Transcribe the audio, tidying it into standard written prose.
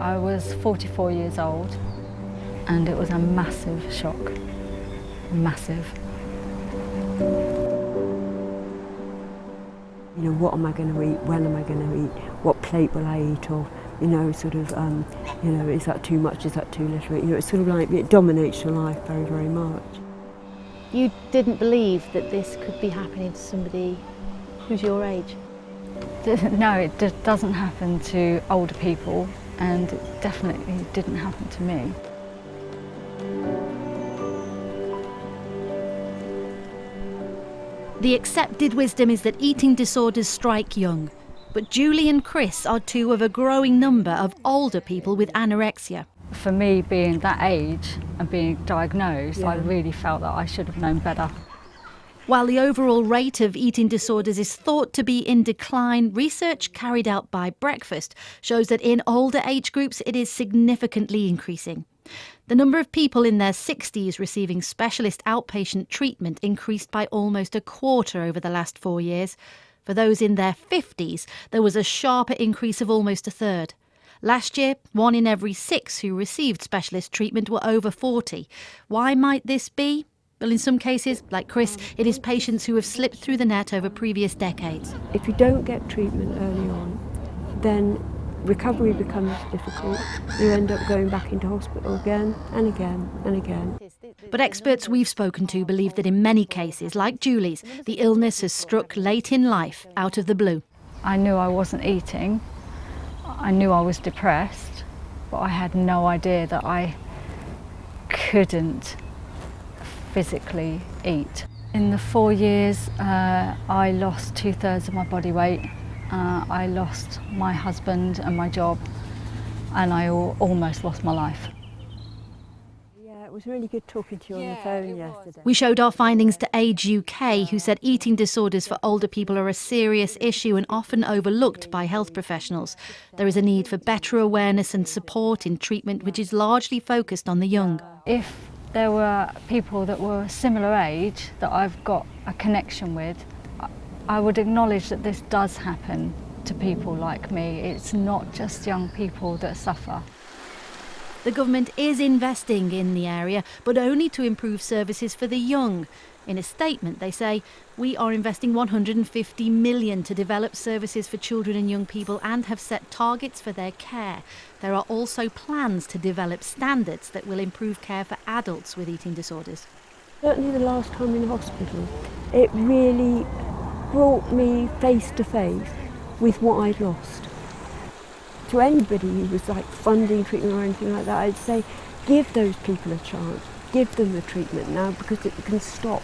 I was 44 years old and it was a massive shock, massive. You know, what am I going to eat? When am I going to eat? What plate will I eat off? You know, sort of, you know, is that too much? Is that too little? You know, it's sort of like, it dominates your life very, very much. You didn't believe that this could be happening to somebody who's your age? No, it doesn't happen to older people, and it definitely didn't happen to me. The accepted wisdom is that eating disorders strike young, but Julie and Chris are two of a growing number of older people with anorexia. For me, being that age and being diagnosed, I really felt that I should have known better. While the overall rate of eating disorders is thought to be in decline, research carried out by Breakfast shows that in older age groups it is significantly increasing. The number of people in their 60s receiving specialist outpatient treatment increased by almost a quarter over the last 4 years. For those in their 50s, there was a sharper increase of almost a third. Last year, 1 in every 6 who received specialist treatment were over 40. Why might this be? Well, in some cases, like Chris, it is patients who have slipped through the net over previous decades. If you don't get treatment early on, then recovery becomes difficult. You end up going back into hospital again and again and again. But experts we've spoken to believe that in many cases, like Julie's, the illness has struck late in life, out of the blue. I knew I wasn't eating, I knew I was depressed, but I had no idea that I couldn't physically eat. In the 4 years, I lost 2/3 of my body weight. I lost my husband and my job, and I almost lost my life. Yeah, it was really good talking to you on the phone yesterday. We showed our findings to Age UK, who said eating disorders for older people are a serious issue and often overlooked by health professionals. There is a need for better awareness and support in treatment, which is largely focused on the young. If there were people that were similar age that I've got a connection with, I would acknowledge that this does happen to people like me. It's not just young people that suffer. The government is investing in the area, but only to improve services for the young. In a statement, they say, we are investing 150 million to develop services for children and young people and have set targets for their care. There are also plans to develop standards that will improve care for adults with eating disorders. Certainly the last time in hospital, it really brought me face to face with what I'd lost. To anybody who was like funding treatment or anything like that, I'd say give those people a chance, give them the treatment now, because it can stop.